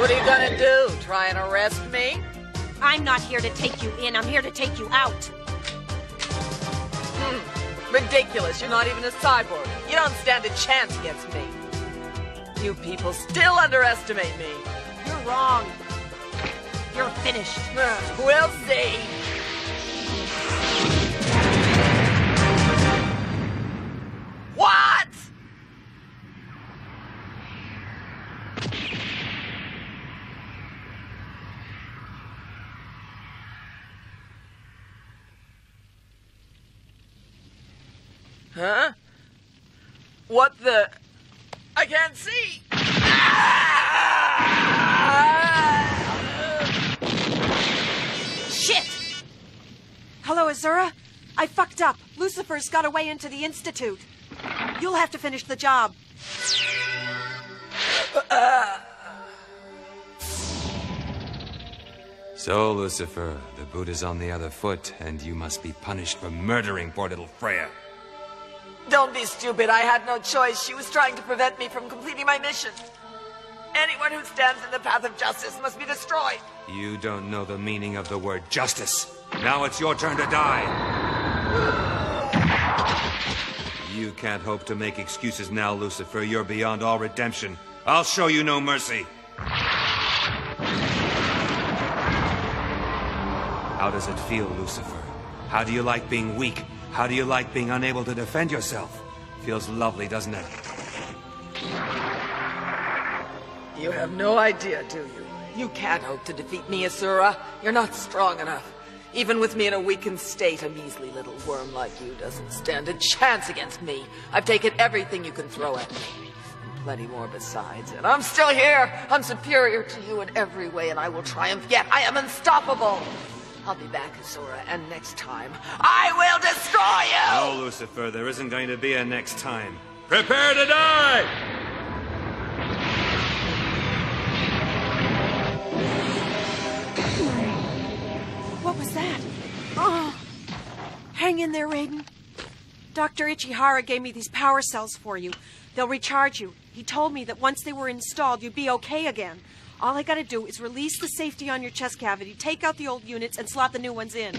What are you gonna do? Try and arrest me? I'm not here to take you in, I'm here to take you out. Ridiculous. You're not even a cyborg. You don't stand a chance against me. You people still underestimate me. You're wrong. You're finished. We'll see. What? Huh? What the? I can't see! Shit! Hello, Azura? I fucked up. Lucifer's got away into the Institute. You'll have to finish the job. So, Lucifer, the boot is on the other foot, and you must be punished for murdering poor little Freya. Don't be stupid. I had no choice. She was trying to prevent me from completing my mission. Anyone who stands in the path of justice must be destroyed. You don't know the meaning of the word justice. Now it's your turn to die. You can't hope to make excuses now, Lucifer. You're beyond all redemption. I'll show you no mercy. How does it feel, Lucifer? How do you like being weak? How do you like being unable to defend yourself? Feels lovely, doesn't it? You have no idea, do you? You can't hope to defeat me, Asura. You're not strong enough. Even with me in a weakened state, a measly little worm like you doesn't stand a chance against me. I've taken everything you can throw at me. And plenty more besides. And I'm still here. I'm superior to you in every way, and I will triumph yet. I am unstoppable. I'll be back, Azura, and next time, I will destroy you! No, Lucifer, there isn't going to be a next time. Prepare to die! What was that? Oh. Hang in there, Raiden. Dr. Ichihara gave me these power cells for you. They'll recharge you. He told me that once they were installed, you'd be okay again. All I gotta do is release the safety on your chest cavity, take out the old units, and slot the new ones in.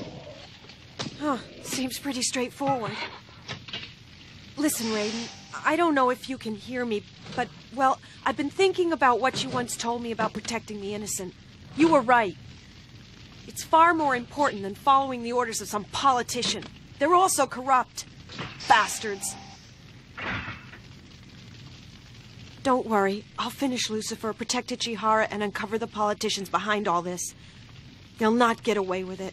Huh, seems pretty straightforward. Listen, Raiden, I don't know if you can hear me, but, well, I've been thinking about what you once told me about protecting the innocent. You were right. It's far more important than following the orders of some politician. They're all so corrupt. Bastards. Don't worry. I'll finish Lucifer, protect Ichihara, and uncover the politicians behind all this. They'll not get away with it.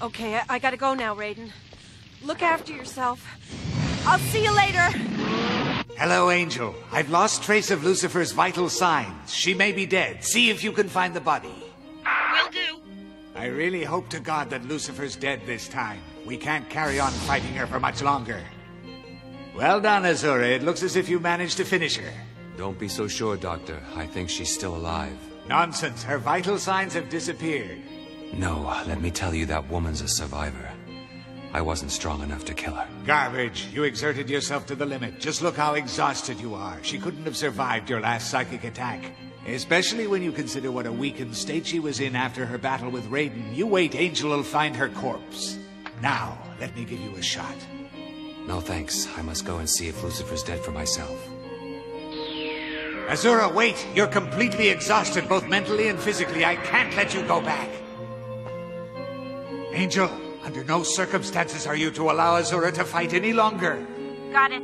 Okay, I gotta go now, Raiden. Look after yourself. I'll see you later! Hello, Angel. I've lost trace of Lucifer's vital signs. She may be dead. See if you can find the body. Will do. I really hope to God that Lucifer's dead this time. We can't carry on fighting her for much longer. Well done, Azura. It looks as if you managed to finish her. Don't be so sure, Doctor. I think she's still alive. Nonsense. Her vital signs have disappeared. No, let me tell you, that woman's a survivor. I wasn't strong enough to kill her. Garbage. You exerted yourself to the limit. Just look how exhausted you are. She couldn't have survived your last psychic attack. Especially when you consider what a weakened state she was in after her battle with Raiden. You wait, Angel will find her corpse. Now, let me give you a shot. No thanks. I must go and see if Lucifer's dead for myself. Azura, wait! You're completely exhausted, both mentally and physically. I can't let you go back. Angel, under no circumstances are you to allow Azura to fight any longer. Got it.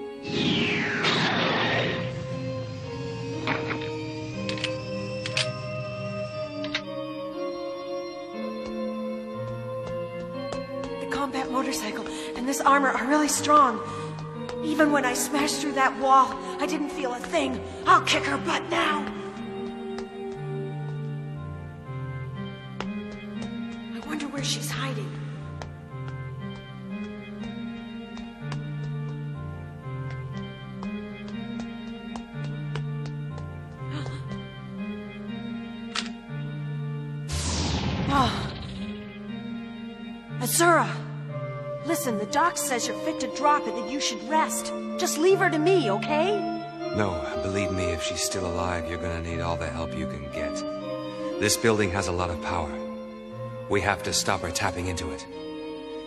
The combat motorcycle and this armor are really strong. Even when I smashed through that wall, I didn't feel a thing. I'll kick her butt now. I wonder where she's hiding. Oh. Azura! Listen, the doc says you're fit to drop it, that you should rest. Just leave her to me, okay? No, believe me, if she's still alive, you're gonna need all the help you can get. This building has a lot of power. We have to stop her tapping into it.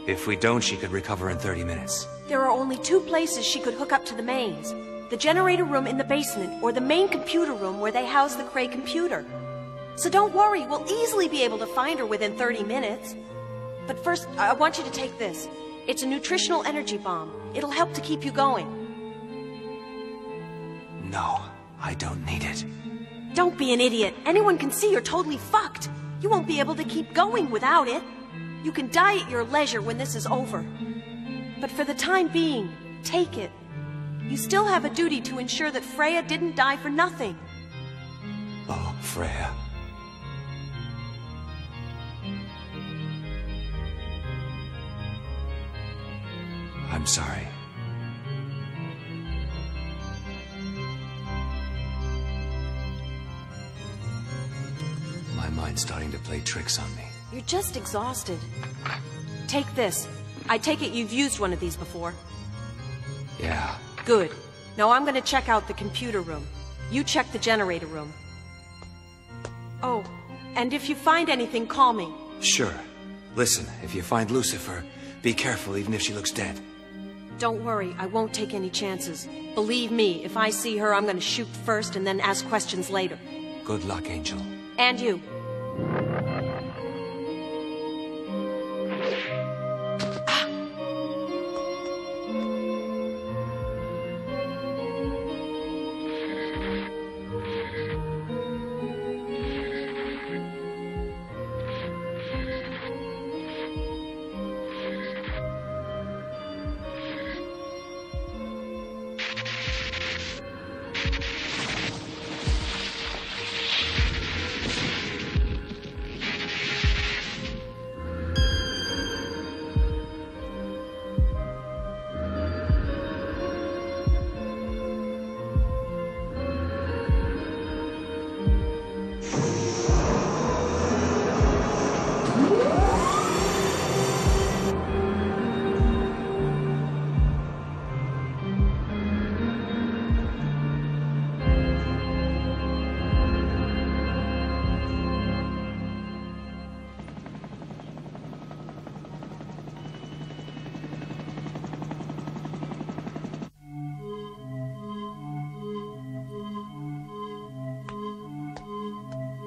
If we don't, she could recover in 30 minutes. There are only two places she could hook up to the mains. The generator room in the basement, or the main computer room where they house the Cray computer. So don't worry, we'll easily be able to find her within 30 minutes. But first, I want you to take this. It's a nutritional energy bomb. It'll help to keep you going. No, I don't need it. Don't be an idiot. Anyone can see you're totally fucked. You won't be able to keep going without it. You can die at your leisure when this is over. But for the time being, take it. You still have a duty to ensure that Freya didn't die for nothing. Oh, Freya. I'm sorry. My mind's starting to play tricks on me. You're just exhausted. Take this. I take it you've used one of these before. Yeah. Good. Now I'm gonna check out the computer room. You check the generator room. Oh, and if you find anything, call me. Sure. Listen, if you find Lucifer, be careful even if she looks dead. Don't worry, I won't take any chances. Believe me, if I see her, I'm gonna shoot first and then ask questions later. Good luck, Angel. And you.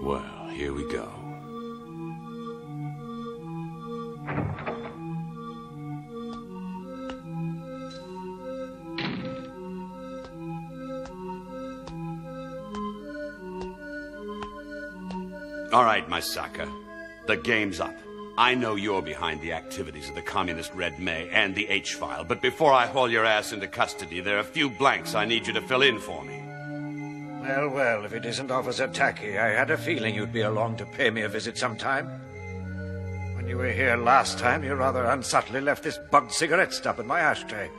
Well, here we go. All right, my sucker. The game's up. I know you're behind the activities of the Communist Red May and the H-File, but before I haul your ass into custody, there are a few blanks I need you to fill in for me. Well, well, if it isn't Officer Tacky, I had a feeling you'd be along to pay me a visit sometime. When you were here last time, you rather unsubtly left this bugged cigarette stub in my ashtray.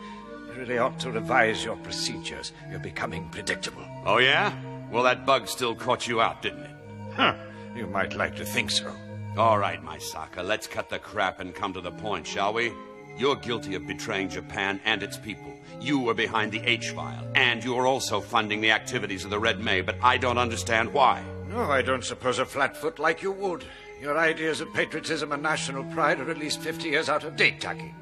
You really ought to revise your procedures. You're becoming predictable. Oh, yeah? Well, that bug still caught you out, didn't it? Huh. You might like to think so. All right, my sucker, let's cut the crap and come to the point, shall we? You're guilty of betraying Japan and its people. You were behind the H-File, and you were also funding the activities of the Red May, but I don't understand why. No, I don't suppose a flatfoot like you would. Your ideas of patriotism and national pride are at least 50 years out of date, Tacky.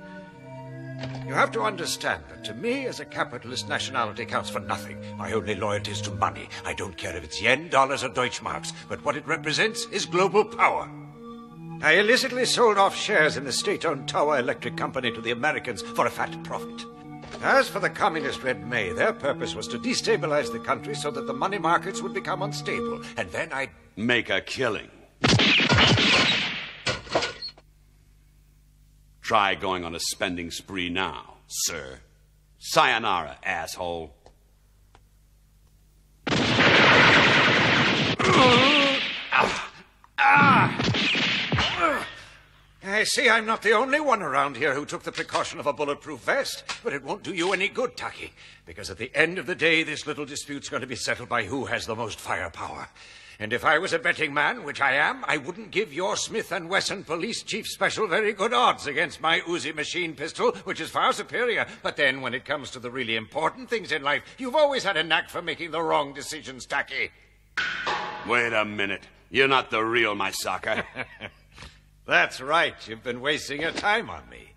You have to understand that to me, as a capitalist, nationality counts for nothing. My only loyalty is to money. I don't care if it's yen, dollars, or Deutschmarks, but what it represents is global power. I illicitly sold off shares in the state-owned Tower Electric Company to the Americans for a fat profit. As for the Communist Red May, their purpose was to destabilize the country so that the money markets would become unstable, and then I'd make a killing. Try going on a spending spree now, sir. Sayonara, asshole. I see I'm not the only one around here who took the precaution of a bulletproof vest, but it won't do you any good, Tacky, because at the end of the day, this little dispute's going to be settled by who has the most firepower. And if I was a betting man, which I am, I wouldn't give your Smith & Wesson Police Chief Special very good odds against my Uzi machine pistol, which is far superior. But then, when it comes to the really important things in life, you've always had a knack for making the wrong decisions, Taki. Wait a minute. You're not the real Misaka. That's right. You've been wasting your time on me.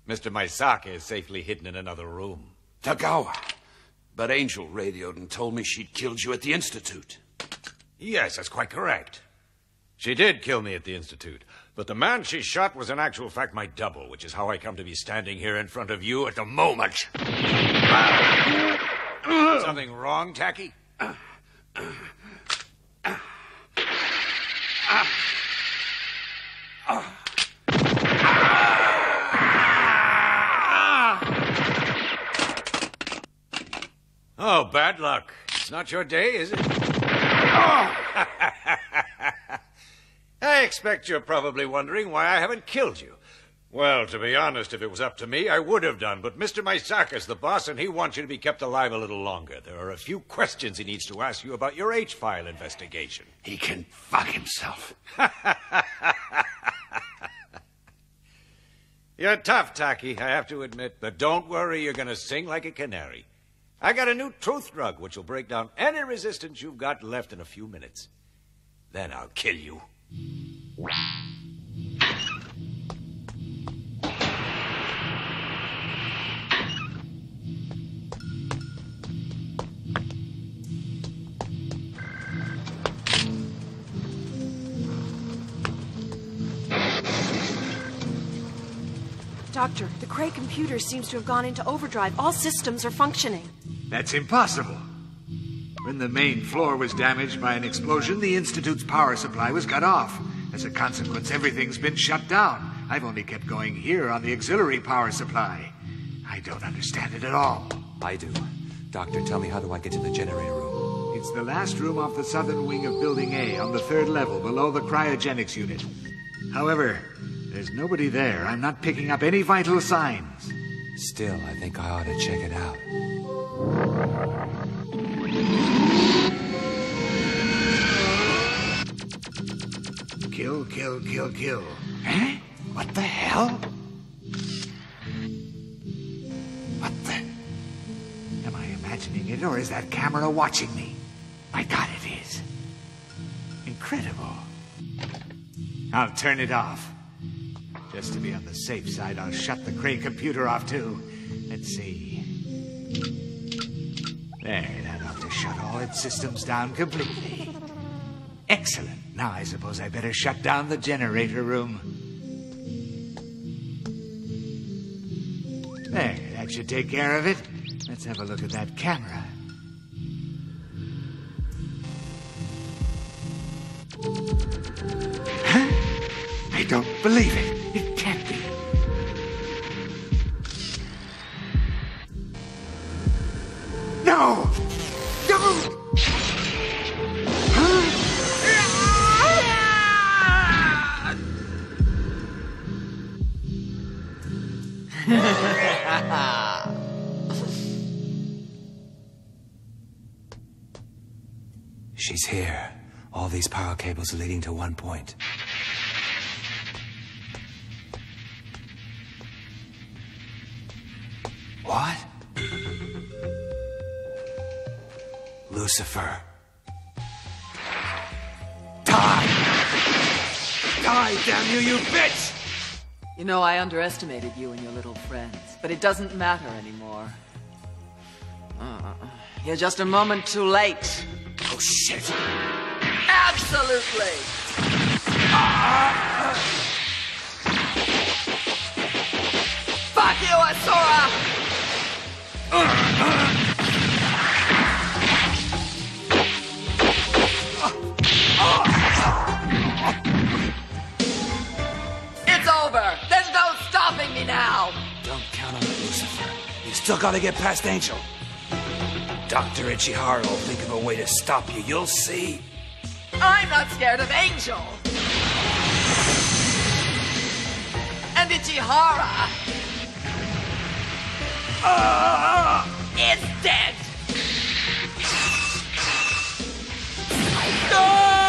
Mr. Misaka is safely hidden in another room. Tagawa. But Angel radioed and told me she'd killed you at the Institute. Yes, that's quite correct. She did kill me at the Institute, but the man she shot was in actual fact my double, which is how I come to be standing here in front of you at the moment. Something wrong, Taki? Oh, bad luck. It's not your day, is it? I expect you're probably wondering why I haven't killed you. Well, to be honest, if it was up to me, I would have done. But Mr. Misaka's the boss, and he wants you to be kept alive a little longer. There are a few questions he needs to ask you about your H-file investigation. He can fuck himself. You're tough, Taki, I have to admit. But don't worry, you're going to sing like a canary. I got a new truth drug which will break down any resistance you've got left in a few minutes. Then I'll kill you. Doctor, the Cray computer seems to have gone into overdrive. All systems are functioning. That's impossible. When the main floor was damaged by an explosion, the Institute's power supply was cut off. As a consequence, everything's been shut down. I've only kept going here on the auxiliary power supply. I don't understand it at all. I do. Doctor, tell me, how do I get to the generator room? It's the last room off the southern wing of Building A on the 3rd level below the cryogenics unit. However, there's nobody there. I'm not picking up any vital signs. Still, I think I ought to check it out. Kill, kill, kill, kill. Eh? What the hell? What the... Am I imagining it, or is that camera watching me? My God, it is. Incredible. I'll turn it off. Just to be on the safe side, I'll shut the Cray computer off, too. Let's see. There, that ought to shut all its systems down completely. Excellent. Now I suppose I better shut down the generator room. There, that should take care of it. Let's have a look at that camera. Huh? I don't believe it. It can't be. No! Don't! She's here. All these power cables leading to one point. What? Lucifer. Die! Die, damn you, you bitch! You know, I underestimated you and your little friends, but it doesn't matter anymore. You're just a moment too late. Oh, shit! Absolutely! Fuck you, Asura! It's over! There's no stopping me now! Don't count on it, Lucifer. You still gotta get past Angel. Dr. Ichihara will think of a way to stop you. You'll see. I'm not scared of Angel! And Ichihara is dead! No!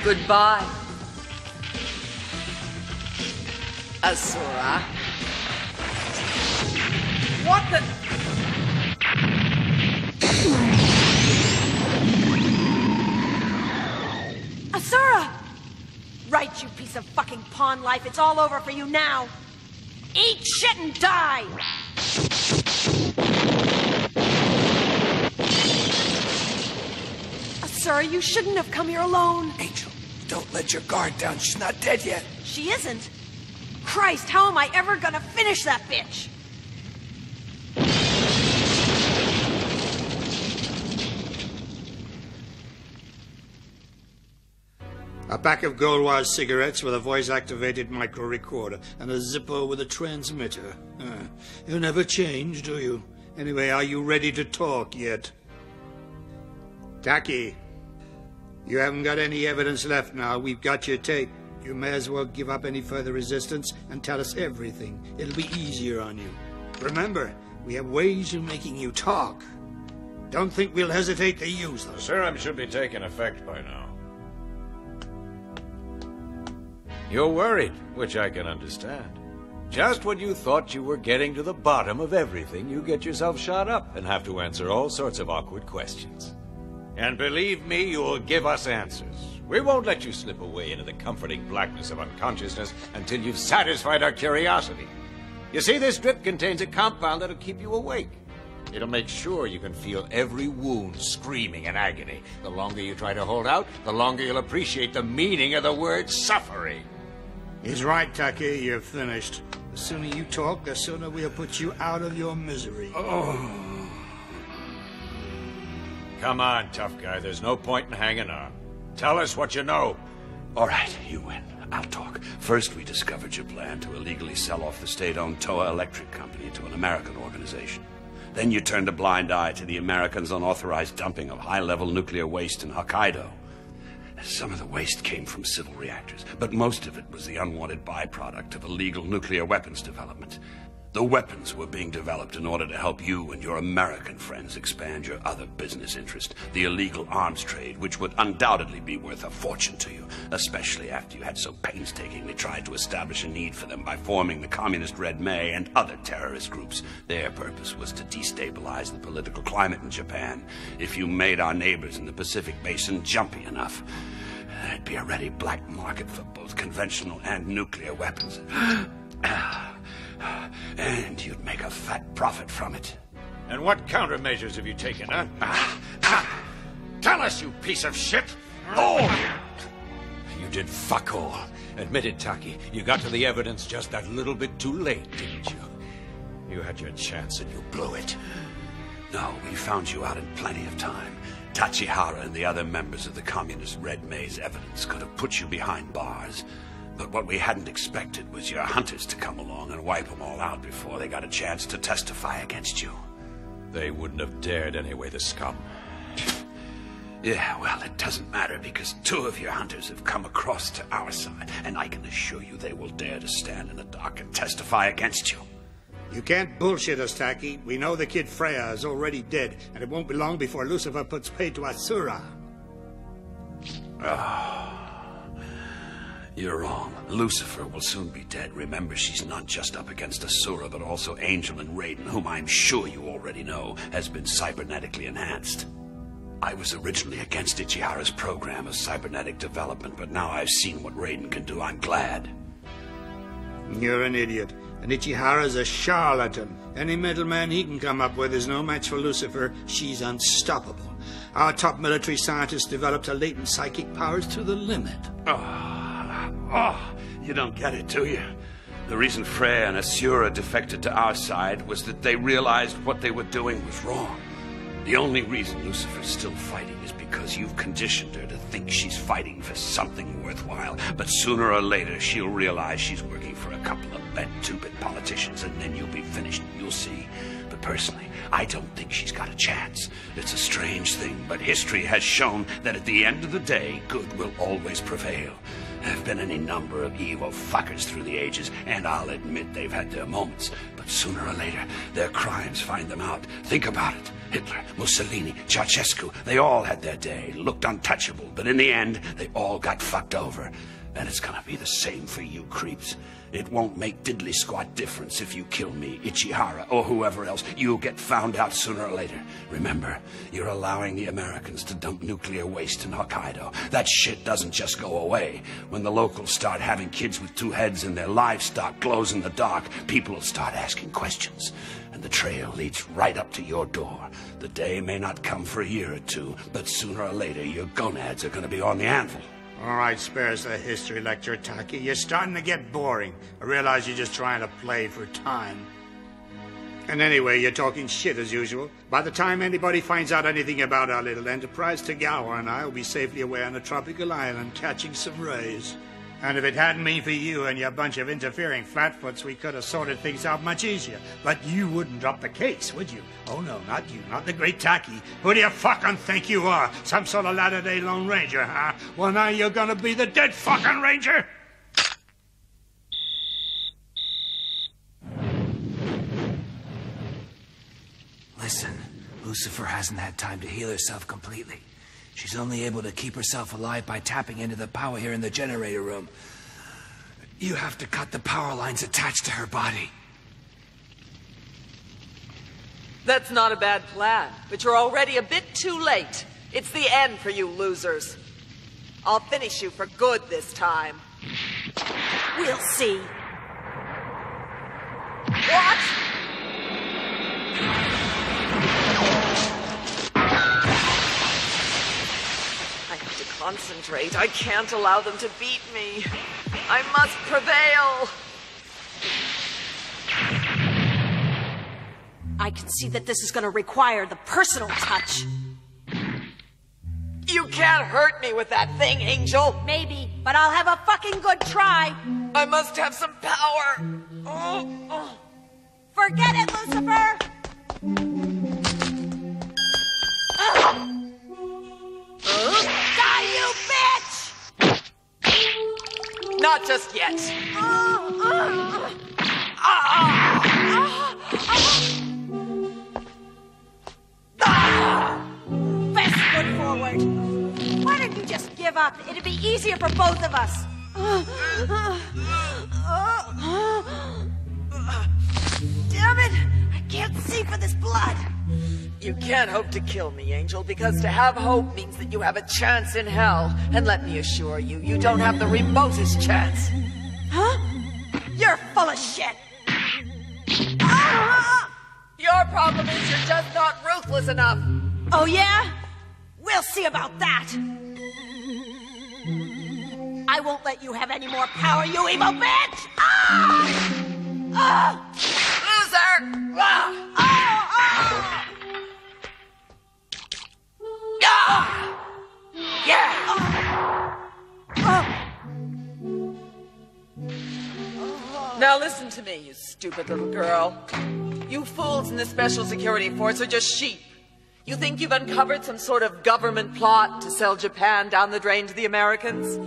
Goodbye, Asura. What the... Asura! Right, you piece of fucking pawn life. It's all over for you now. Eat shit and die! Asura, you shouldn't have come here alone. Angel, don't let your guard down. She's not dead yet. She isn't. Christ, how am I ever gonna finish that bitch? A pack of Goldwire cigarettes with a voice-activated micro-recorder and a Zippo with a transmitter. You never change, do you? Anyway, are you ready to talk yet? Taki, you haven't got any evidence left now. We've got your tape. You may as well give up any further resistance and tell us everything. It'll be easier on you. Remember, we have ways of making you talk. Don't think we'll hesitate to use them. The serum should be taking effect by now. You're worried, which I can understand. Just when you thought you were getting to the bottom of everything, you get yourself shot up and have to answer all sorts of awkward questions. And believe me, you'll give us answers. We won't let you slip away into the comforting blackness of unconsciousness until you've satisfied our curiosity. You see, this drip contains a compound that'll keep you awake. It'll make sure you can feel every wound screaming in agony. The longer you try to hold out, the longer you'll appreciate the meaning of the word suffering. He's right, Taki. You're finished. The sooner you talk, the sooner we'll put you out of your misery. Come on, tough guy. There's no point in hanging on. Tell us what you know. All right, you win. I'll talk. First, we discovered your plan to illegally sell off the state-owned Toa Electric Company to an American organization. Then you turned a blind eye to the Americans' unauthorized dumping of high-level nuclear waste in Hokkaido. Some of the waste came from civil reactors, but most of it was the unwanted byproduct of illegal nuclear weapons development. The weapons were being developed in order to help you and your American friends expand your other business interest, the illegal arms trade, which would undoubtedly be worth a fortune to you, especially after you had so painstakingly tried to establish a need for them by forming the Communist Red May and other terrorist groups. Their purpose was to destabilize the political climate in Japan. If you made our neighbors in the Pacific Basin jumpy enough, there'd be a ready black market for both conventional and nuclear weapons. And you'd make a fat profit from it. And what countermeasures have you taken, huh? Tell us, you piece of shit! Oh! You did fuck all. Admit it, Taki. You got to the evidence just that little bit too late, didn't you? You had your chance and you blew it. No, we found you out in plenty of time. Tachihara and the other members of the Communist Red May's evidence could have put you behind bars. But what we hadn't expected was your hunters to come along and wipe them all out before they got a chance to testify against you. They wouldn't have dared anyway, the scum. Yeah, well, it doesn't matter because 2 of your hunters have come across to our side, and I can assure you they will dare to stand in the dock and testify against you. You can't bullshit us, Taki. We know the kid Freya is already dead, and it won't be long before Lucifer puts paid to Asura. You're wrong. Lucifer will soon be dead. Remember, she's not just up against Asura, but also Angel and Raiden, whom I'm sure you already know has been cybernetically enhanced. I was originally against Ichihara's program of cybernetic development, but now I've seen what Raiden can do. I'm glad. You're an idiot. And Ichihara's a charlatan. Any middleman he can come up with is no match for Lucifer. She's unstoppable. Our top military scientists developed her latent psychic powers to the limit. You don't get it, do you? The reason Freya and Asura defected to our side was that they realized what they were doing was wrong. The only reason Lucifer's still fighting is because you've conditioned her to think she's fighting for something worthwhile. But sooner or later, she'll realize she's working for a couple of bent two-bit politicians, and then you'll be finished. You'll see. But personally, I don't think she's got a chance. It's a strange thing, but history has shown that at the end of the day, good will always prevail. There have been any number of evil fuckers through the ages, and I'll admit they've had their moments. But sooner or later, their crimes find them out. Think about it. Hitler, Mussolini, Ceausescu, they all had their day, looked untouchable, but in the end, they all got fucked over. And it's gonna be the same for you creeps. It won't make diddly squat difference if you kill me, Ichihara, or whoever else. You'll get found out sooner or later. Remember, you're allowing the Americans to dump nuclear waste in Hokkaido. That shit doesn't just go away. When the locals start having kids with two heads and their livestock glows in the dark, people will start asking questions. And the trail leads right up to your door. The day may not come for a year or two, but sooner or later your gonads are gonna be on the anvil. All right, spare us the history lecture, Taki. You're starting to get boring. I realize you're just trying to play for time. And anyway, you're talking shit as usual. By the time anybody finds out anything about our little enterprise, Tagawa and I will be safely away on a tropical island catching some rays. And if it hadn't been for you and your bunch of interfering flatfoots, we could have sorted things out much easier. But you wouldn't drop the case, would you? Oh, no, not you, not the great Taki. Who do you fucking think you are? Some sort of latter-day Lone Ranger, huh? Well, now you're gonna be the dead fucking Ranger! Listen, Lucifer hasn't had time to heal herself completely. She's only able to keep herself alive by tapping into the power here in the generator room. You have to cut the power lines attached to her body. That's not a bad plan, but you're already a bit too late. It's the end for you losers. I'll finish you for good this time. We'll see. What? I have to concentrate. I can't allow them to beat me. I must prevail. I can see that this is going to require the personal touch. You can't hurt me with that thing, Angel. Maybe, but I'll have a fucking good try. I must have some power. Oh. Forget it, Lucifer! Die, you bitch! Not just yet. Best foot forward. Why don't you just give up? It'd be easier for both of us. Damn it! I can't see for this blood. You can't hope to kill me, Angel, because to have hope means that you have a chance in hell. And let me assure you, you don't have the remotest chance. Huh? You're full of shit. Your problem is you're just not ruthless enough. Oh, yeah? We'll see about that. I won't let you have any more power, you evil bitch! Loser! Now listen to me, you stupid little girl. You fools in the Special Security Force are just sheep. You think you've uncovered some sort of government plot to sell Japan down the drain to the Americans?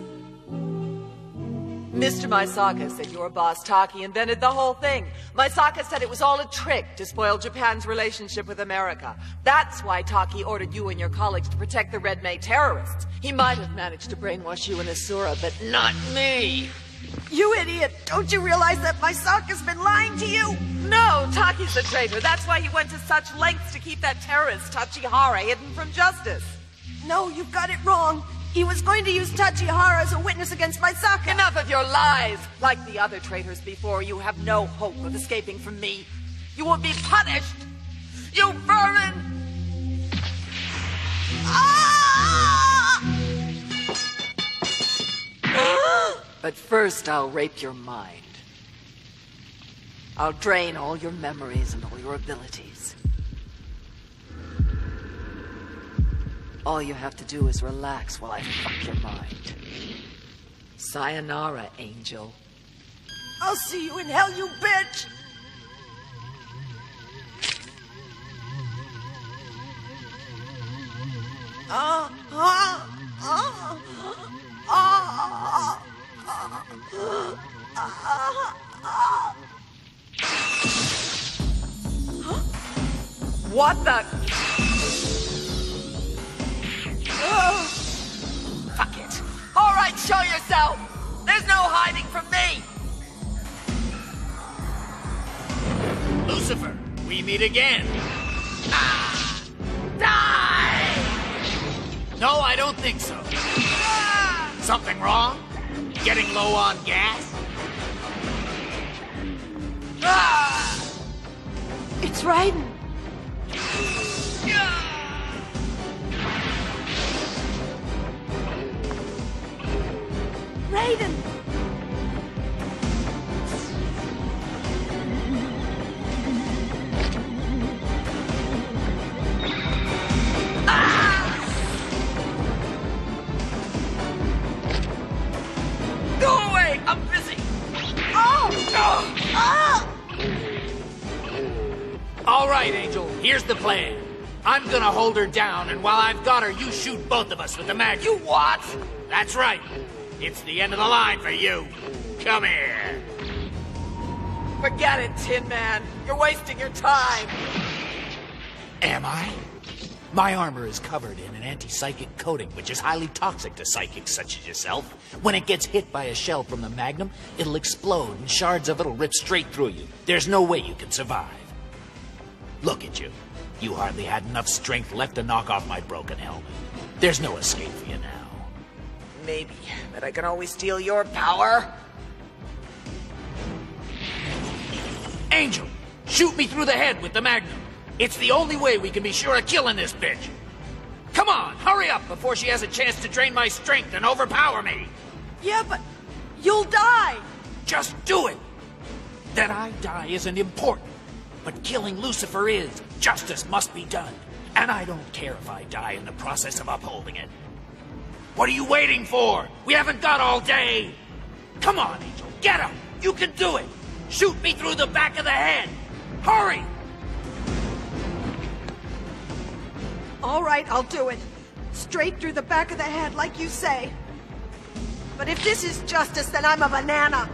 Mr. Maisaka said your boss Taki invented the whole thing. Maisaka said it was all a trick to spoil Japan's relationship with America. That's why Taki ordered you and your colleagues to protect the Red May terrorists. He might have managed to brainwash you and Asura, but not me. You idiot! Don't you realize that Maisaka's been lying to you? No, Taki's a traitor. That's why he went to such lengths to keep that terrorist Tachihara hidden from justice. No, you've got it wrong. He was going to use Tachihara as a witness against Maisaka. Enough of your lies! Like the other traitors before, you have no hope of escaping from me. You will be punished! You vermin! But first, I'll rape your mind. I'll drain all your memories and all your abilities. All you have to do is relax while I fuck your mind. Sayonara, Angel. I'll see you in hell, you bitch! What the? Fuck it. All right, show yourself. There's no hiding from me. Lucifer, we meet again. Die! No, I don't think so. Something wrong? Getting low on gas? It's Raiden. Raiden! Go away! I'm busy! All right, Angel, here's the plan. I'm gonna hold her down, and while I've got her, you shoot both of us with the mag. You what? That's right. It's the end of the line for you. Come here. Forget it, Tin Man. You're wasting your time. Am I? My armor is covered in an anti-psychic coating, which is highly toxic to psychics such as yourself. When it gets hit by a shell from the Magnum, it'll explode and shards of it'll rip straight through you. There's no way you can survive. Look at you. You hardly had enough strength left to knock off my broken helmet. There's no escape for you now. Maybe, but I can always steal your power. Angel, shoot me through the head with the Magnum. It's the only way we can be sure of killing this bitch. Come on, hurry up before she has a chance to drain my strength and overpower me. Yeah, but you'll die. Just do it. That I die isn't important, but killing Lucifer is. Justice must be done, and I don't care if I die in the process of upholding it. What are you waiting for? We haven't got all day. Come on, Angel, get him. You can do it. Shoot me through the back of the head. Hurry. All right, I'll do it. Straight through the back of the head, like you say. But if this is justice, then I'm a banana.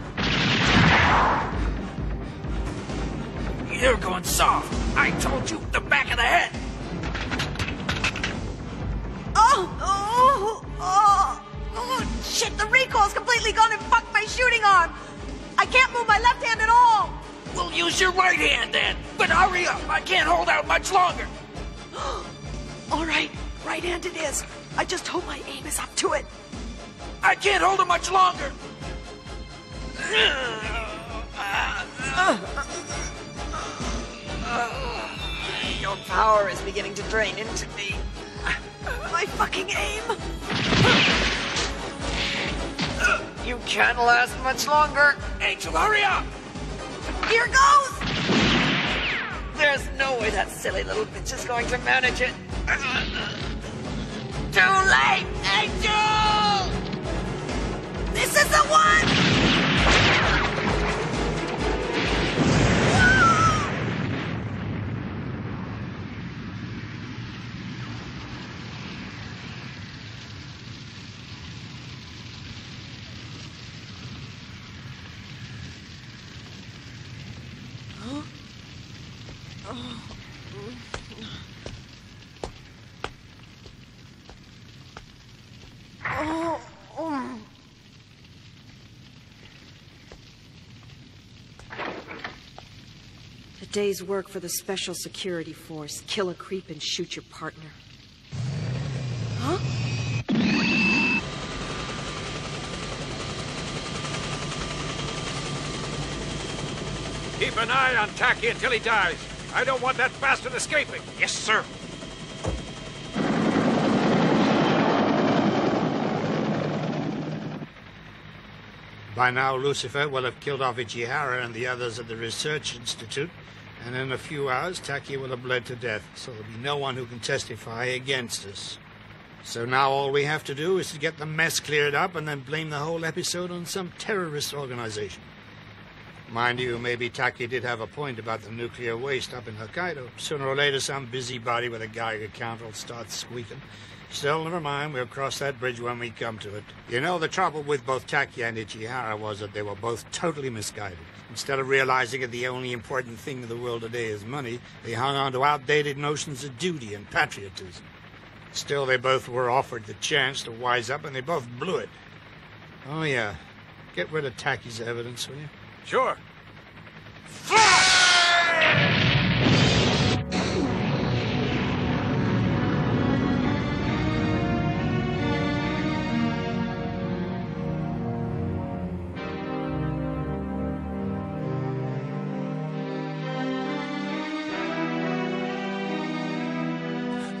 You're going soft. I told you, the back of the head. Oh, shit, the recoil's completely gone and fucked my shooting arm. I can't move my left hand at all. We'll use your right hand then. But hurry up, I can't hold out much longer. All right, right hand it is. I just hope my aim is up to it. I can't hold it much longer. Your power is beginning to drain into me. My fucking aim. You can't last much longer. Angel, hurry up. Here goes. There's no way that silly little bitch is going to manage it. Too late, Angel! This is the one! A day's work for the Special Security Force. Kill a creep and shoot your partner. Huh? Keep an eye on Tacky until he dies. I don't want that bastard escaping. Yes, sir. By now, Lucifer will have killed off Ichihara and the others at the Research Institute, and in a few hours, Taki will have bled to death, so there'll be no one who can testify against us. So now all we have to do is to get the mess cleared up and then blame the whole episode on some terrorist organization. Mind you, maybe Taki did have a point about the nuclear waste up in Hokkaido. Sooner or later, some busybody with a Geiger counter will start squeaking. Still, never mind. We'll cross that bridge when we come to it. You know, the trouble with both Taki and Ichihara was that they were both totally misguided. Instead of realizing that the only important thing in the world today is money, they hung on to outdated notions of duty and patriotism. Still, they both were offered the chance to wise up, and they both blew it. Oh, yeah. Get rid of Taki's evidence, will you? Sure.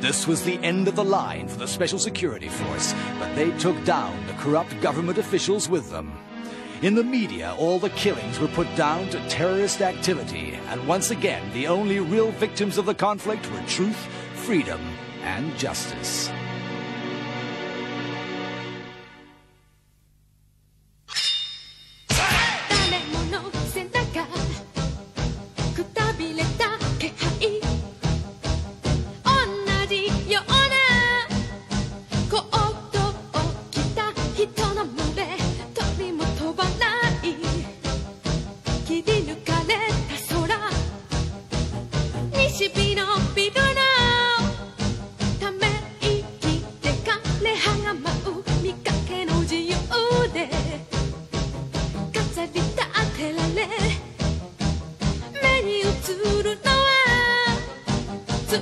This was the end of the line for the Special Security Force, but they took down the corrupt government officials with them. In the media, all the killings were put down to terrorist activity, and once again, the only real victims of the conflict were truth, freedom, and justice. To